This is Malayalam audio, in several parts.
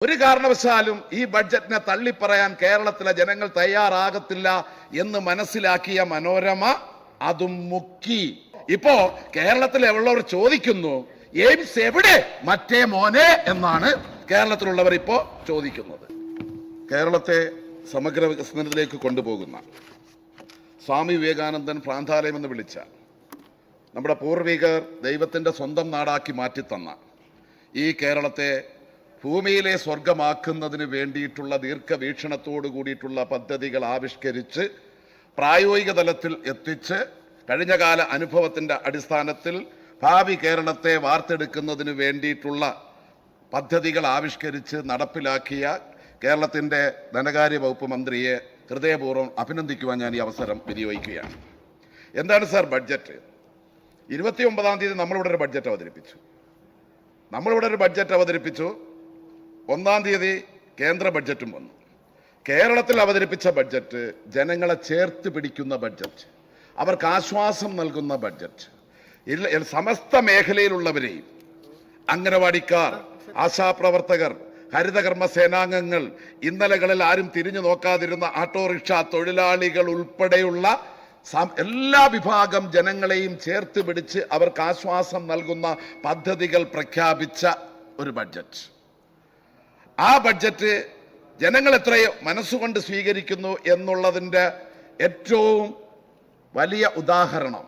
ഒരു കാരണവശാലും ഈ ബഡ്ജറ്റിനെ തള്ളിപ്പറയാൻ കേരളത്തിലെ ജനങ്ങൾ തയ്യാറാകത്തില്ല എന്ന് മനസ്സിലാക്കിയ മനോരമ അതും മുക്കി. ഇപ്പോ കേരളത്തിലുള്ളവർ ചോദിക്കുന്നു, എയിംസ് എവിടെ മറ്റേ മോനെ എന്നാണ് കേരളത്തിലുള്ളവർ ഇപ്പോ ചോദിക്കുന്നത്. കേരളത്തെ സമഗ്ര വികസനത്തിലേക്ക് കൊണ്ടുപോകുന്ന സ്വാമി വിവേകാനന്ദൻ ഭ്രാന്താലയം എന്ന് വിളിച്ച നമ്മുടെ പൂർവികർ ദൈവത്തിന്റെ സ്വന്തം നാടാക്കി മാറ്റിത്തന്ന ഈ കേരളത്തെ ഭൂമിയിലെ സ്വർഗമാക്കുന്നതിന് വേണ്ടിയിട്ടുള്ള ദീർഘവീക്ഷണത്തോടു കൂടിയിട്ടുള്ള പദ്ധതികൾ ആവിഷ്കരിച്ച് പ്രായോഗിക തലത്തിൽ എത്തിച്ച് കഴിഞ്ഞകാല അനുഭവത്തിന്റെ അടിസ്ഥാനത്തിൽ ഭാവി കേരളത്തെ വാർത്തെടുക്കുന്നതിന് വേണ്ടിയിട്ടുള്ള പദ്ധതികൾ ആവിഷ്കരിച്ച് നടപ്പിലാക്കിയ കേരളത്തിന്റെ ധനകാര്യ വകുപ്പ് മന്ത്രിയെ ഹൃദയപൂർവ്വം അഭിനന്ദിക്കുവാൻ ഞാൻ ഈ അവസരം വിനിയോഗിക്കുകയാണ്. എന്താണ് സാർ ബഡ്ജറ്റ്? 29-ാം തീയതി നമ്മളിവിടെ ഒരു ബഡ്ജറ്റ് അവതരിപ്പിച്ചു. 1-ാം തീയതി കേന്ദ്ര ബഡ്ജറ്റും വന്നു. കേരളത്തിൽ അവതരിപ്പിച്ച ബഡ്ജറ്റ് ജനങ്ങളെ ചേർത്ത് പിടിക്കുന്ന ബഡ്ജറ്റ്, അവർക്ക് ആശ്വാസം നൽകുന്ന ബഡ്ജറ്റ്, സമസ്ത മേഖലയിലുള്ളവരെയും അംഗനവാടിക്കാർ, ആശാപ്രവർത്തകർ, ഹരിതകർമ്മ സേനാംഗങ്ങൾ, ഇന്നലകളിൽ ആരും തിരിഞ്ഞു നോക്കാതിരുന്ന ഓട്ടോറിക്ഷ തൊഴിലാളികൾ ഉൾപ്പെടെയുള്ള എല്ലാ വിഭാഗം ജനങ്ങളെയും ചേർത്ത് പിടിച്ച് അവർക്ക് ആശ്വാസം നൽകുന്ന പദ്ധതികൾ പ്രഖ്യാപിച്ച ഒരു ബഡ്ജറ്റ്. ആ ബഡ്ജറ്റ് ജനങ്ങൾ എത്രയോ മനസ്സുകൊണ്ട് സ്വീകരിക്കുന്നു എന്നുള്ളതിൻ്റെ ഏറ്റവും വലിയ ഉദാഹരണം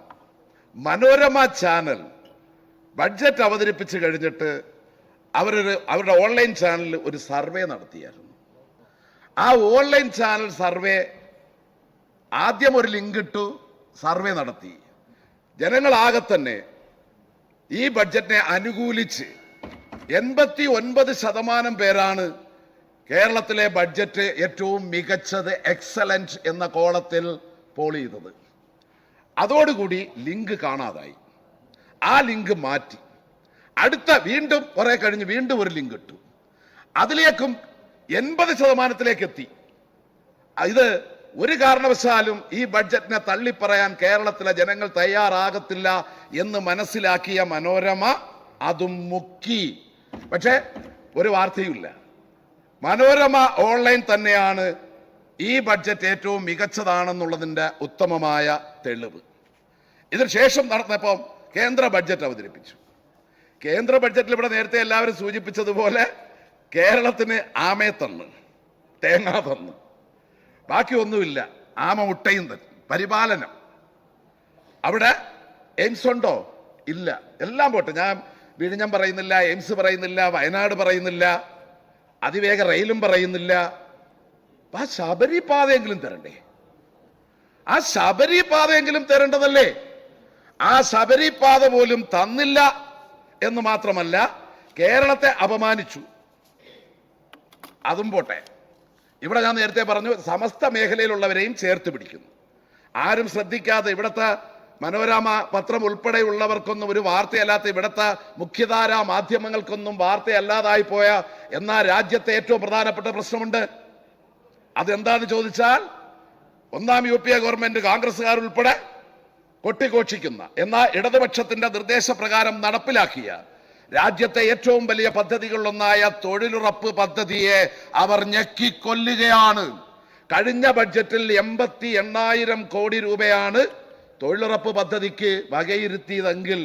മനോരമ ചാനൽ ബഡ്ജറ്റ് അവതരിപ്പിച്ച് കഴിഞ്ഞിട്ട് അവരുടെ ഓൺലൈൻ ചാനലിൽ ഒരു സർവേ നടത്തിയായിരുന്നു. ആ ഓൺലൈൻ ചാനൽ സർവേ ആദ്യം ഒരു ലിങ്ക് ഇട്ടു, സർവേ നടത്തി. ജനങ്ങളാകെ തന്നെ ഈ ബഡ്ജറ്റിനെ അനുകൂലിച്ച് 89% പേരാണ് കേരളത്തിലെ ബഡ്ജറ്റ് ഏറ്റവും മികച്ചത്, എക്സലന്റ് എന്ന കോളത്തിൽ പോൾ ചെയ്തത്. അതോടുകൂടി ലിങ്ക് കാണാതായി. ആ ലിങ്ക് മാറ്റി. വീണ്ടും കുറെ കഴിഞ്ഞ് വീണ്ടും ഒരു ലിങ്ക് ഇട്ടു. അതിലേക്കും 80% എത്തി. ഇത് ഒരു കാരണവശാലും ഈ ബഡ്ജറ്റിനെ തള്ളിപ്പറയാൻ കേരളത്തിലെ ജനങ്ങൾ തയ്യാറാകത്തില്ല എന്ന് മനസ്സിലാക്കിയ മനോരമ അതും മുക്കി. പക്ഷെ ഒരു വാർത്തയുമില്ല. മനോരമ ഓൺലൈൻ തന്നെയാണ് ഈ ബഡ്ജറ്റ് ഏറ്റവും മികച്ചതാണെന്നുള്ളതിന്റെ ഉത്തമമായ തെളിവ്. ഇതിന് ശേഷം നടന്നപ്പോൾ കേന്ദ്ര ബഡ്ജറ്റ് അവതരിപ്പിച്ചു. കേന്ദ്ര ബഡ്ജറ്റിൽ ഇവിടെ നേരത്തെ എല്ലാവരും സൂചിപ്പിച്ചതുപോലെ കേരളത്തിന് ആമയെ തന്ന്, തേങ്ങ തന്ന്, ബാക്കി ഒന്നുമില്ല. ആമ മുട്ടയും തന്നു. പരിപാലനം അവിടെ എയിംസ് ഉണ്ടോ? ഇല്ല. എല്ലാം പോട്ടെ. ഞാൻ വിഴിഞ്ഞം പറയുന്നില്ല, എയിംസ് പറയുന്നില്ല, വയനാട് പറയുന്നില്ല, അതിവേഗ റെയിലും പറയുന്നില്ല. ആ ശബരിപാതയെങ്കിലും തരണ്ടേ? ആ ശബരിപാതയെങ്കിലും തരേണ്ടതല്ലേ? ആ ശബരിപാത പോലും തന്നില്ല എന്ന് മാത്രമല്ല, കേരളത്തെ അപമാനിച്ചു. അതും പോട്ടെ. ഇവിടെ ഞാൻ നേരത്തെ പറഞ്ഞു, സമസ്ത മേഖലയിലുള്ളവരെയും ചേർത്ത് പിടിക്കുന്നു. ആരും ശ്രദ്ധിക്കാതെ ഇവിടുത്തെ മനോരമ പത്രം ഉൾപ്പെടെയുള്ളവർക്കൊന്നും ഒരു വാർത്തയല്ലാത്ത, ഇവിടുത്തെ മുഖ്യധാരാ മാധ്യമങ്ങൾക്കൊന്നും വാർത്തയല്ലാതായി പോയ എന്നാൽ രാജ്യത്തെ ഏറ്റവും പ്രധാനപ്പെട്ട പ്രശ്നമുണ്ട്. അതെന്താന്ന് ചോദിച്ചാൽ, 1-ാം UPA ഗവൺമെന്റ് കോൺഗ്രസ്സുകാർ ഉൾപ്പെടെ കൊട്ടിഘോഷിക്കുന്ന, എന്നാൽ ഇടതുപക്ഷത്തിന്റെ നിർദ്ദേശപ്രകാരം നടപ്പിലാക്കിയ രാജ്യത്തെ ഏറ്റവും വലിയ പദ്ധതികളിലൊന്നായ തൊഴിലുറപ്പ് പദ്ധതിയെ അവർ ഞെക്കിക്കൊല്ലുകയാണ്. കഴിഞ്ഞ ബഡ്ജറ്റിൽ 88,000 കോടി രൂപയാണ് തൊഴിലുറപ്പ് പദ്ധതിക്ക് വകയിരുത്തിയതെങ്കിൽ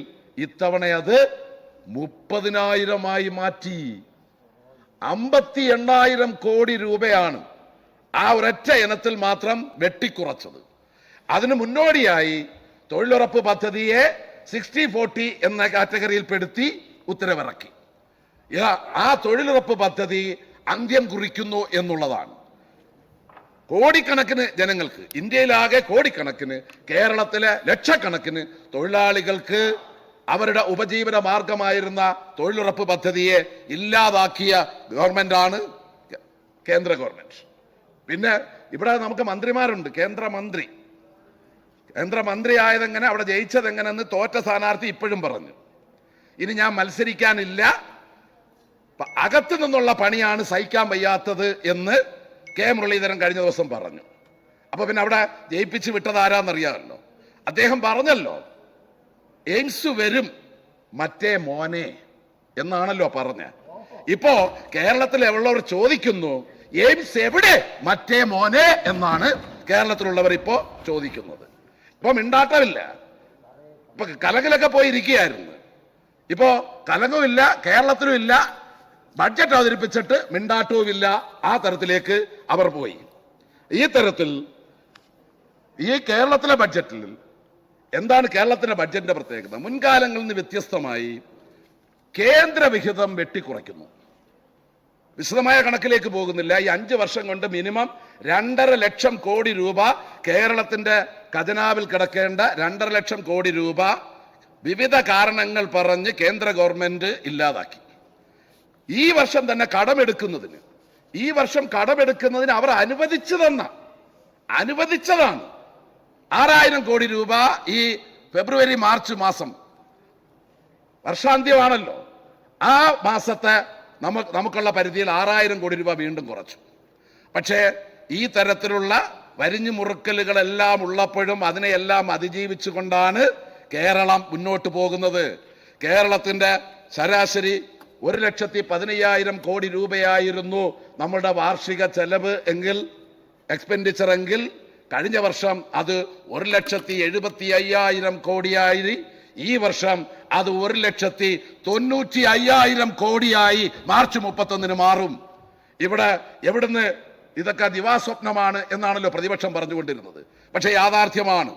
ഇത്തവണ അത് 30,000 മാറ്റി. 58,000 കോടി രൂപയാണ് ആ ഒരൊറ്റ ഇനത്തിൽ മാത്രം വെട്ടിക്കുറച്ചത്. അതിന് മുന്നോടിയായി തൊഴിലുറപ്പ് പദ്ധതിയെ 60-40 എന്ന കാറ്റഗറിയിൽ പെടുത്തി ഉത്തരവിറക്കി. ആ തൊഴിലുറപ്പ് പദ്ധതി അന്ത്യം കുറിക്കുന്നു എന്നുള്ളതാണ്. കോടിക്കണക്കിന് ജനങ്ങൾക്ക്, ഇന്ത്യയിലാകെ കോടിക്കണക്കിന്, കേരളത്തിലെ ലക്ഷക്കണക്കിന് തൊഴിലാളികൾക്ക് അവരുടെ ഉപജീവന മാർഗമായിരുന്ന തൊഴിലുറപ്പ് പദ്ധതിയെ ഇല്ലാതാക്കിയ ഗവൺമെന്റാണ് കേന്ദ്ര ഗവൺമെന്റ്. പിന്നെ ഇവിടെ നമുക്ക് മന്ത്രിമാരുണ്ട്. കേന്ദ്രമന്ത്രി ആയതെങ്ങനെ, അവിടെ ജയിച്ചതെങ്ങനെന്ന് തോറ്റ സ്ഥാനാർത്ഥി ഇപ്പോഴും പറഞ്ഞു, ഇനി ഞാൻ മത്സരിക്കാനില്ല, അകത്തു നിന്നുള്ള പണിയാണ് സഹിക്കാൻ വയ്യാത്തത് എന്ന് കെ മുരളീധരൻ കഴിഞ്ഞ ദിവസം പറഞ്ഞു. അപ്പൊ പിന്നെ അവിടെ ജയിപ്പിച്ച് വിട്ടതാരാന്നറിയാമല്ലോ. അദ്ദേഹം പറഞ്ഞല്ലോ, എയിംസ് വരും മറ്റേ മോനെ എന്നാണല്ലോ പറഞ്ഞ. ഇപ്പോ കേരളത്തിലുള്ളവർ ചോദിക്കുന്നു, എയിംസ് എവിടെ മറ്റേ മോനെ എന്നാണ് കേരളത്തിലുള്ളവർ ഇപ്പോ ചോദിക്കുന്നത്. ഇപ്പൊ മിണ്ടാട്ടമില്ല. ഇപ്പൊ കലങ്ങിലൊക്കെ പോയി ഇരിക്കുകയായിരുന്നു. ഇപ്പോ കലങ്ങുമില്ല, കേരളത്തിലും ഇല്ല, ബഡ്ജറ്റ് അവതരിപ്പിച്ചിട്ട് മിണ്ടാട്ടവുമില്ല. ആ തരത്തിലേക്ക് അവർ പോയി. ഈ തരത്തിൽ ഈ കേരളത്തിലെ ബഡ്ജറ്റിൽ എന്താണ് കേരളത്തിന്റെ ബഡ്ജറ്റിന്റെ പ്രത്യേകത? മുൻകാലങ്ങളിൽ നിന്ന് വ്യത്യസ്തമായി കേന്ദ്ര വിഹിതം വെട്ടിക്കുറയ്ക്കുന്നു. വിശദമായ കണക്കിലേക്ക് പോകുന്നില്ല. ഈ 5 വർഷം കൊണ്ട് മിനിമം 2.5 ലക്ഷം കോടി രൂപ കേരളത്തിന്റെ ഖജനാവിൽ കിടക്കേണ്ട 2.5 ലക്ഷം കോടി രൂപ വിവിധ കാരണങ്ങൾ പറഞ്ഞ് കേന്ദ്ര ഗവൺമെന്റ് ഇല്ലാതാക്കി. ഈ വർഷം തന്നെ കടമെടുക്കുന്നതിന് അവർ അനുവദിച്ചതാണ് 6000 കോടി രൂപ. ഈ ഫെബ്രുവരി മാർച്ച് മാസം വർഷാന്ത്യമാണല്ലോ, ആ മാസത്തെ നമുക്കുള്ള പരിധിയിൽ 6000 കോടി രൂപ വീണ്ടും കുറച്ചു. പക്ഷേ ഈ തരത്തിലുള്ള വരിഞ്ഞു മുറുക്കലുകളെല്ലാം ഉള്ളപ്പോഴും അതിനെയെല്ലാം അതിജീവിച്ചുകൊണ്ടാണ് കേരളം മുന്നോട്ട് പോകുന്നത്. കേരളത്തിന്റെ ശരാശരി 1,15,000 കോടി രൂപയായിരുന്നു നമ്മുടെ വാർഷിക ചെലവ് എക്സ്പെൻഡിച്ചർ എങ്കിൽ കഴിഞ്ഞ വർഷം അത് 1,75,000 കോടിയായി. ഈ വർഷം അത് 1,95,000 കോടിയായി മാർച്ച് 31 മാറും. ഇവിടെ എവിടുന്ന് ഇതൊക്കെ ദിവാസ്വപ്നമാണ് എന്നാണല്ലോ പ്രതിപക്ഷം പറഞ്ഞുകൊണ്ടിരുന്നത്. പക്ഷെ യാഥാർത്ഥ്യമാണ്.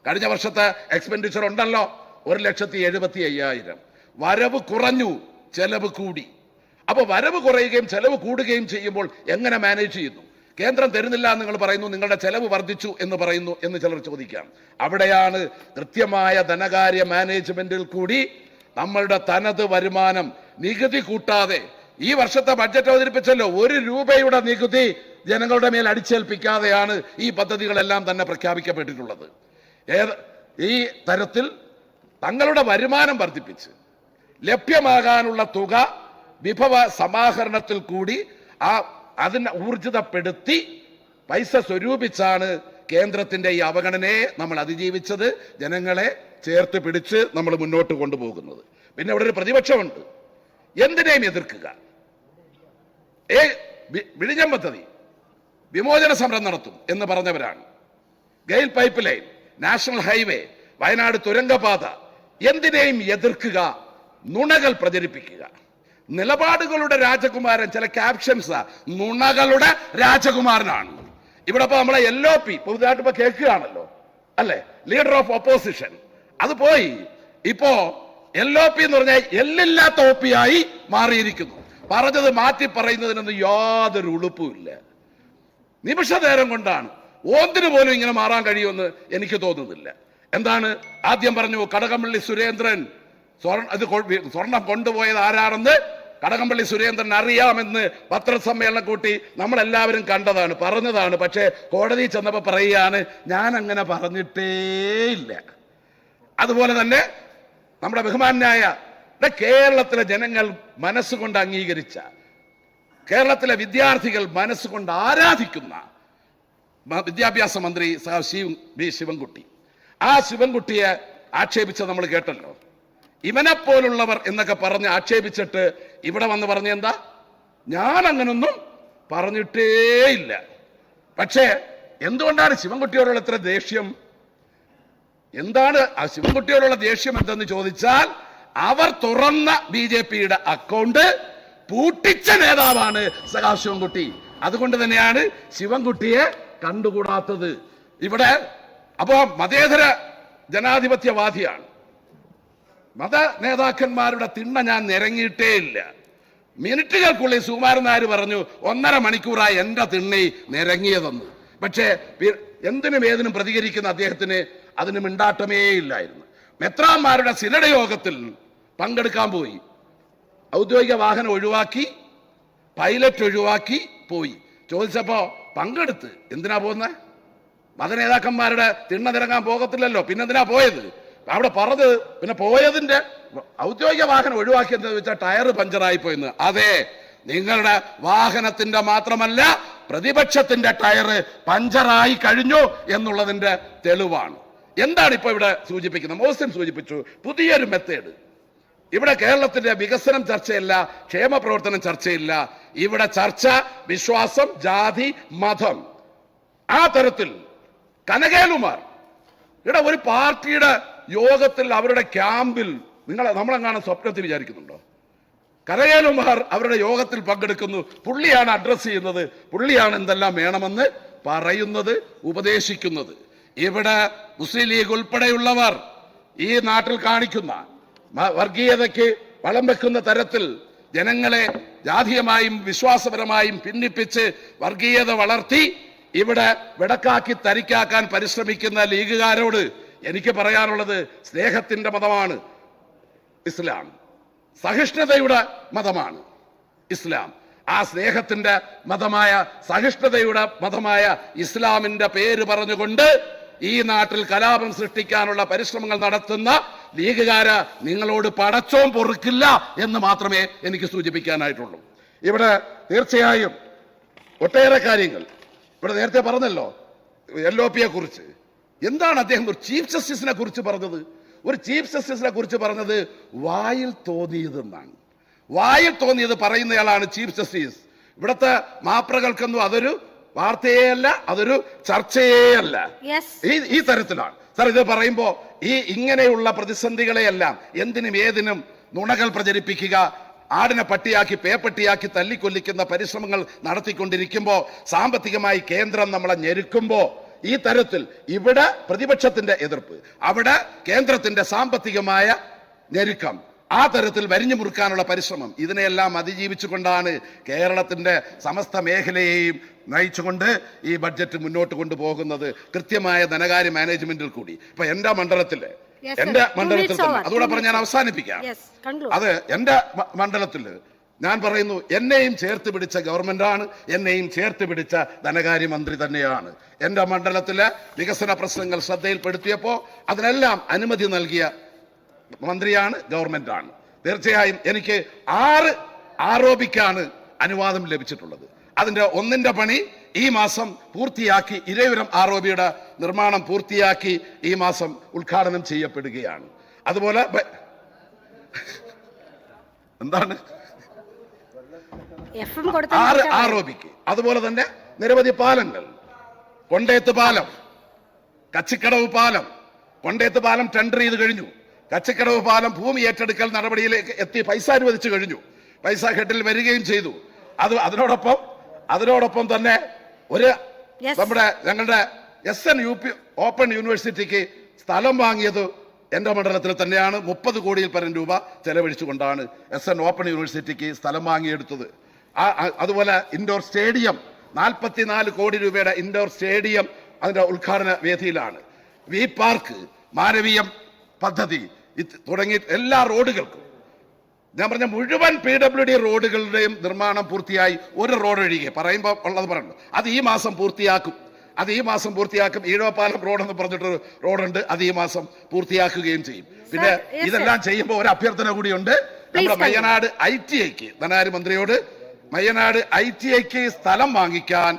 കഴിഞ്ഞ വർഷത്തെ എക്സ്പെൻഡിച്ചർ ഉണ്ടല്ലോ 1,75,000. വരവ് കുറഞ്ഞു, ചെലവ് കൂടി. അപ്പൊ വരവ് കുറയുകയും ചെലവ് കൂടുകയും ചെയ്യുമ്പോൾ എങ്ങനെ മാനേജ് ചെയ്യുന്നു? കേന്ദ്രം തരുന്നില്ല എന്ന് നിങ്ങൾ പറയുന്നു, നിങ്ങളുടെ ചെലവ് വർദ്ധിച്ചു എന്ന് പറയുന്നു എന്ന് ചിലർ ചോദിക്കാം. അവിടെയാണ് കൃത്യമായ ധനകാര്യ മാനേജ്മെന്റിൽ കൂടി നമ്മളുടെ തനത് വരുമാനം നികുതി കൂട്ടാതെ ഈ വർഷത്തെ ബഡ്ജറ്റ് അവതരിപ്പിച്ചല്ലോ, 1 രൂപയുടെ നികുതി ജനങ്ങളുടെ മേൽ അടിച്ചേൽപ്പിക്കാതെയാണ് ഈ പദ്ധതികളെല്ലാം തന്നെ പ്രഖ്യാപിക്കപ്പെട്ടിട്ടുള്ളത്. ഈ തരത്തിൽ തങ്ങളുടെ വരുമാനം വർദ്ധിപ്പിച്ച് ലഭ്യമാകാനുള്ള തുക വിഭവ സമാഹരണത്തിൽ കൂടി അതിനെ ഊർജിതപ്പെടുത്തി പൈസ സ്വരൂപിച്ചാണ് കേന്ദ്രത്തിന്റെ ഈ അവഗണനയെ നമ്മൾ അതിജീവിച്ചത്, ജനങ്ങളെ ചേർത്ത് പിടിച്ച് നമ്മൾ മുന്നോട്ട് കൊണ്ടുപോകുന്നത്. പിന്നെ ഇവിടെ ഒരു പ്രതിപക്ഷമുണ്ട്, എന്തിനേയും എതിർക്കുക. വിഴിഞ്ഞം പദ്ധതി വിമോചന സമരം നടത്തും എന്ന് പറഞ്ഞവരാണ്. GAIL pipeline, national highway, Wayanad തുരങ്കപാത, എന്തിനേയും എതിർക്കുക, നുണകൾ പ്രചരിപ്പിക്കുക. നിലപാടുകളുടെ രാജകുമാരൻ, ചില ക്യാപ്ഷൻസ് നുണകളുടെ രാജകുമാരനാണ്. ഇവിടെ ഇപ്പൊ നമ്മളെ LOP പുതുതായിട്ട് ഇപ്പൊ കേൾക്കുകയാണല്ലോ അല്ലെ, ലീഡർ ഓഫ് ഓപ്പോസിഷൻ. അത് പോയി ഇപ്പോ LOP എന്ന് പറഞ്ഞാൽ എല്ലില്ലാത്ത OP ആയി മാറിയിരിക്കുന്നു. പറഞ്ഞത് മാറ്റി പറയുന്നതിനൊന്നും യാതൊരു ഉളുപ്പുമില്ല. നിമിഷ നേരം കൊണ്ടാണ് ഓന്തിന് പോലും ഇങ്ങനെ മാറാൻ കഴിയുമെന്ന് എനിക്ക് തോന്നുന്നില്ല. എന്താണ് ആദ്യം പറഞ്ഞു, കടകംപള്ളി സുരേന്ദ്രൻ സ്വർണം കൊണ്ടുപോയത് ആരാണെന്ന് കടകംപള്ളി സുരേന്ദ്രൻ അറിയാമെന്ന് പത്രസമ്മേളനം കൂട്ടി നമ്മളെല്ലാവരും കണ്ടതാണ്, പറഞ്ഞതാണ്. പക്ഷേ കോടതി ചെന്നപ്പോ പറയുകയാണ്, ഞാൻ അങ്ങനെ പറഞ്ഞിട്ടേയില്ല. അതുപോലെ തന്നെ നമ്മുടെ ബഹുമാന്യായ കേരളത്തിലെ ജനങ്ങൾ മനസ്സുകൊണ്ട് അംഗീകരിച്ച, കേരളത്തിലെ വിദ്യാർത്ഥികൾ മനസ്സുകൊണ്ട് ആരാധിക്കുന്ന വിദ്യാഭ്യാസ മന്ത്രി ശിവൻകുട്ടി, ആ ശിവൻകുട്ടിയെ ആക്ഷേപിച്ചത് നമ്മൾ കേട്ടല്ലോ. ഇവനെപ്പോലുള്ളവർ എന്നൊക്കെ പറഞ്ഞ് ആക്ഷേപിച്ചിട്ട് ഇവിടെ വന്ന് പറഞ്ഞ എന്താ, ഞാൻ അങ്ങനൊന്നും പറഞ്ഞിട്ടേയില്ല. പക്ഷേ എന്തുകൊണ്ടാണ് ശിവൻകുട്ടിയോടുള്ള ഇത്ര ദേഷ്യം? എന്താണ് ആ ശിവൻകുട്ടിയോടുള്ള ദേഷ്യം എന്തെന്ന് ചോദിച്ചാൽ, അവർ തുറന്ന BJPയുടെ അക്കൗണ്ട് പൂട്ടിച്ച നേതാവാണ് സഖാവ് ശിവൻകുട്ടി. അതുകൊണ്ട് തന്നെയാണ് ശിവൻകുട്ടിയെ കണ്ടുകൂടാത്തത് ഇവിടെ. അപ്പോ മതേതര ജനാധിപത്യവാദിയാണ്. മത നേതാക്കന്മാരുടെ തിണ്ണ ഞാൻ നിരങ്ങിയിട്ടേ ഇല്ല. മിനിറ്റുകൾക്കുള്ളിൽ സുകുമാരൻ നായർ പറഞ്ഞു 1.5 മണിക്കൂറായി എന്റെ തിണ്ണി നിരങ്ങിയതെന്ന്. പക്ഷേ എന്തിനും ഏതിനും പ്രതികരിക്കുന്ന അദ്ദേഹത്തിന് അതിന് മിണ്ടാട്ടമേ ഇല്ലായിരുന്നു. മെത്രാന്മാരുടെ സിനഡ് യോഗത്തിൽ പങ്കെടുക്കാൻ പോയി, ഔദ്യോഗിക വാഹനം ഒഴിവാക്കി, പൈലറ്റ് ഒഴിവാക്കി പോയി. ചോദിച്ചപ്പോ പങ്കെടുത്ത് എന്തിനാ പോകുന്നത്? മതനേതാക്കന്മാരുടെ തിണ്ണ നിരങ്ങാൻ പോകത്തില്ലല്ലോ, പിന്നെന്തിനാ പോയത്? അവിടെ പറഞ്ഞത് പിന്നെ പോയതിന്റെ ഔദ്യോഗിക വാഹനം ഒഴിവാക്കിയെന്ന് വെച്ചാൽ ടയർ പഞ്ചറായി പോയെന്ന്. അതെ, നിങ്ങളുടെ വാഹനത്തിന്റെ മാത്രമല്ല പ്രതിപക്ഷത്തിന്റെ ടയർ പഞ്ചറായി കഴിഞ്ഞു എന്നുള്ളതിന്റെ തെളിവാണ്. എന്താണ് ഇപ്പൊ ഇവിടെ സൂചിപ്പിക്കുന്നത്? മോഹസിൻ സൂചിപ്പിച്ചു, പുതിയൊരു മെത്തേഡ്. ഇവിടെ കേരളത്തിന്റെ വികസനം ചർച്ചയില്ല, ക്ഷേമ പ്രവർത്തനം ചർച്ചയില്ല. ഇവിടെ ചർച്ച വിശ്വാസം, ജാതി, മതം. ആ തരത്തിൽ കനകേലുമാർ ഇവിടെ ഒരു പാർട്ടിയുടെ യോഗത്തിൽ അവരുടെ ക്യാമ്പിൽ നമ്മളെങ്ങാനും സ്വപ്നത്തിൽ വിചാരിക്കുന്നുണ്ടോ? കനകേലുമാർ അവരുടെ യോഗത്തിൽ പങ്കെടുക്കുന്നു. പുള്ളിയാണ് അഡ്രസ് ചെയ്യുന്നത്, പുള്ളിയാണ് എന്തെല്ലാം വേണമെന്ന് പറയുന്നത്, ഉപദേശിക്കുന്നത്. ഇവിടെ മുസ്ലിം ലീഗ് ഉൾപ്പെടെയുള്ളവർ ഈ നാട്ടിൽ കാണിക്കുന്ന വർഗീയതയ്ക്ക് വളം വെക്കുന്ന തരത്തിൽ ജനങ്ങളെ ജാതീയമായും വിശ്വാസപരമായും ഭിന്നിപ്പിച്ച് വർഗീയത വളർത്തി ഇവിടെ വെടക്കാക്കി തരിക്കാക്കാൻ പരിശ്രമിക്കുന്ന ലീഗുകാരോട് എനിക്ക് പറയാനുള്ളത്, സ്നേഹത്തിന്റെ മതമാണ് ഇസ്ലാം, സഹിഷ്ണുതയുടെ മതമാണ് ഇസ്ലാം. ആ സ്നേഹത്തിന്റെ മതമായ, സഹിഷ്ണുതയുടെ മതമായ ഇസ്ലാമിന്റെ പേര് പറഞ്ഞുകൊണ്ട് ഈ നാട്ടിൽ കലാപം സൃഷ്ടിക്കാനുള്ള പരിശ്രമങ്ങൾ നടത്തുന്ന ലീഗുകാര് നിങ്ങളോട് പടച്ചോം പൊറുക്കില്ല എന്ന് മാത്രമേ എനിക്ക് സൂചിപ്പിക്കാനായിട്ടുള്ളൂ. ഇവിടെ തീർച്ചയായും ഒട്ടേറെ കാര്യങ്ങൾ ഇവിടെ നേരത്തെ പറഞ്ഞല്ലോ. LOP കുറിച്ച് എന്താണ് അദ്ദേഹം ഒരു ചീഫ് ജസ്റ്റിസിനെ കുറിച്ച് പറഞ്ഞത്? ഒരു ചീഫ് ജസ്റ്റിസിനെ കുറിച്ച് പറഞ്ഞത് വായിൽ തോന്നിയതെന്നാണ്. വായിൽ തോന്നിയത് പറയുന്നയാളാണ് ചീഫ് ജസ്റ്റിസ്. ഇവിടുത്തെ മാപ്രകൾക്കൊന്നും അതൊരു വാർത്തയേ അല്ല, അതൊരു ചർച്ചയേ അല്ല. ഈ തരത്തിലാണ് സാർ ഇത് പറയുമ്പോ ഇങ്ങനെയുള്ള പ്രതിസന്ധികളെയെല്ലാം എന്തിനും ഏതിനും നുണകൾ പ്രചരിപ്പിക്കുക, ആടിനെ പട്ടിയാക്കി പേപ്പട്ടിയാക്കി തല്ലിക്കൊല്ലിക്കുന്ന പരിശ്രമങ്ങൾ നടത്തിക്കൊണ്ടിരിക്കുമ്പോ, സാമ്പത്തികമായി കേന്ദ്രം നമ്മളെ ഞെരുക്കുമ്പോ, ഈ തരത്തിൽ ഇവിടെ പ്രതിപക്ഷത്തിന്റെ എതിർപ്പ്, അവിടെ കേന്ദ്രത്തിന്റെ സാമ്പത്തികമായ ഞെരുക്കം, ആ തരത്തിൽ വരിഞ്ഞു മുറുക്കാനുള്ള പരിശ്രമം, ഇതിനെല്ലാം അതിജീവിച്ചുകൊണ്ടാണ് കേരളത്തിന്റെ സമസ്ത മേഖലയെയും നയിച്ചുകൊണ്ട് ഈ ബഡ്ജറ്റ് മുന്നോട്ട് കൊണ്ടുപോകുന്നത്, കൃത്യമായ ധനകാര്യ മാനേജ്മെന്റിൽ കൂടി. ഇപ്പൊ എന്റെ മണ്ഡലത്തിൽ തന്നെ അതുകൂടെ പറഞ്ഞ് ഞാൻ അവസാനിപ്പിക്കാം. അത് എന്റെ മണ്ഡലത്തിൽ ഞാൻ പറയുന്നു, എന്നെയും ചേർത്ത് പിടിച്ച ഗവൺമെന്റാണ്, എന്നെയും ചേർത്ത് പിടിച്ച ധനകാര്യമന്ത്രി തന്നെയാണ്. എന്റെ മണ്ഡലത്തിലെ വികസന പ്രശ്നങ്ങൾ ശ്രദ്ധയിൽപ്പെടുത്തിയപ്പോ അതിനെല്ലാം അനുമതി നൽകിയ മന്ത്രിയാണ്, ഗവൺമെന്റാണ്. തീർച്ചയായും എനിക്ക് 6 ആരോപിക്കാണ് അനുവാദം ലഭിച്ചിട്ടുള്ളത്. അതിന്റെ 1ന്റെ പണി ഈ മാസം പൂർത്തിയാക്കി, ഇരവിപുരം ആരോപിയുടെ നിർമ്മാണം പൂർത്തിയാക്കി ഈ മാസം ഉദ്ഘാടനം ചെയ്യപ്പെടുകയാണ്. അതുപോലെ എന്താണ് 6 ആരോപിക്ക്. അതുപോലെ തന്നെ നിരവധി പാലങ്ങൾ, കൊണ്ടേത്ത് പാലം, കച്ചിക്കടവ് പാലം. കൊണ്ടേത്ത് പാലം ടെൻഡർ ചെയ്ത് കഴിഞ്ഞു. കച്ചിക്കടവ് പാലം ഭൂമി ഏറ്റെടുക്കൽ നടപടിയിലേക്ക് എത്തി, പൈസ അനുവദിച്ചു കഴിഞ്ഞു, പൈസ ഹെഡിൽ വരികയും ചെയ്തു. അതിനോടൊപ്പം തന്നെ ഞങ്ങളുടെ SNUP ഓപ്പൺ യൂണിവേഴ്സിറ്റിക്ക് സ്ഥലം വാങ്ങിയത് എന്റെ മണ്ഡലത്തിൽ തന്നെയാണ്. 30 കോടിയിൽ പരം രൂപ ചെലവഴിച്ചുകൊണ്ടാണ് SN ഓപ്പൺ യൂണിവേഴ്സിറ്റിക്ക് സ്ഥലം വാങ്ങിയെടുത്തത്. അതുപോലെ ഇൻഡോർ സ്റ്റേഡിയം, 44 കോടി രൂപയുടെ ഇൻഡോർ സ്റ്റേഡിയം അതിന്റെ ഉദ്ഘാടന വേദിയിലാണ്. വി പാർക്ക്, മാനവീയം പദ്ധതി തുടങ്ങി എല്ലാ റോഡുകൾക്കും, ഞാൻ പറഞ്ഞ മുഴുവൻ PWD റോഡുകളുടെയും നിർമ്മാണം പൂർത്തിയായി. ഒരു റോഡ് ഒഴികെ പറയുമ്പോൾ ഉള്ളത് പറഞ്ഞു, അത് ഈ മാസം പൂർത്തിയാക്കും. ഈഴവപ്പാലം റോഡ് എന്ന് പറഞ്ഞിട്ടൊരു റോഡുണ്ട്, അത് ഈ മാസം പൂർത്തിയാക്കുകയും ചെയ്യും. പിന്നെ ഇതെല്ലാം ചെയ്യുമ്പോൾ ഒരു അഭ്യർത്ഥന കൂടിയുണ്ട്. നമ്മുടെ മയ്യനാട് ITIക്ക് ധനകാര്യമന്ത്രിയോട്, മയ്യനാട് ITIക്ക് സ്ഥലം വാങ്ങിക്കാൻ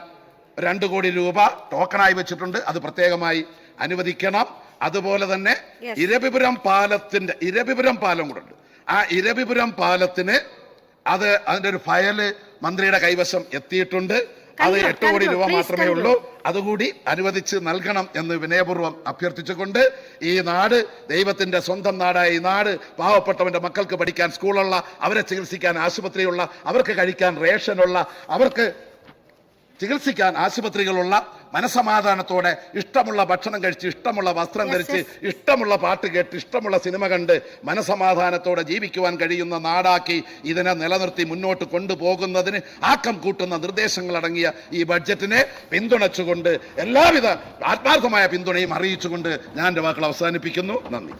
2 കോടി രൂപ ടോക്കണായി വെച്ചിട്ടുണ്ട്, അത് പ്രത്യേകമായി അനുവദിക്കണം. അതുപോലെ തന്നെ ഇരവിപുരം പാലം കൂടെ ഉണ്ട്. ആ ഇരവിപുരം പാലത്തിന് അതിന്റെ ഒരു ഫയല് മന്ത്രിയുടെ കൈവശം എത്തിയിട്ടുണ്ട്. അത് 8 കോടി രൂപ മാത്രമേ ഉള്ളൂ. അതുകൂടി അനുവദിച്ച് നൽകണം എന്ന് വിനയപൂർവ്വം അഭ്യർത്ഥിച്ചുകൊണ്ട്, ഈ നാട് ദൈവത്തിന്റെ സ്വന്തം നാടായ ഈ നാട്, പാവപ്പെട്ടവന്റെ മക്കൾക്ക് പഠിക്കാൻ സ്കൂളുള്ള, അവരെ ചികിത്സിക്കാൻ ആശുപത്രിയുള്ള, അവർക്ക് കഴിക്കാൻ റേഷനുള്ള, അവർക്ക് ചികിത്സിക്കാൻ ആശുപത്രികളുള്ള, മനസമാധാനത്തോടെ ഇഷ്ടമുള്ള ഭക്ഷണം കഴിച്ച്, ഇഷ്ടമുള്ള വസ്ത്രം ധരിച്ച്, ഇഷ്ടമുള്ള പാട്ട് കേട്ട്, ഇഷ്ടമുള്ള സിനിമ കണ്ട് മനസമാധാനത്തോടെ ജീവിക്കുവാൻ കഴിയുന്ന നാടാക്കി ഇതിനെ നിലനിർത്തി മുന്നോട്ട് കൊണ്ടുപോകുന്നതിന് ആക്കം കൂട്ടുന്ന നിർദ്ദേശങ്ങളടങ്ങിയ ഈ ബഡ്ജറ്റിനെ പിന്തുണച്ചുകൊണ്ട്, എല്ലാവിധ ആത്മാർത്ഥമായ പിന്തുണയും അറിയിച്ചുകൊണ്ട് ഞാൻ എൻ്റെ വാക്കുകൾ അവസാനിപ്പിക്കുന്നു. നന്ദി.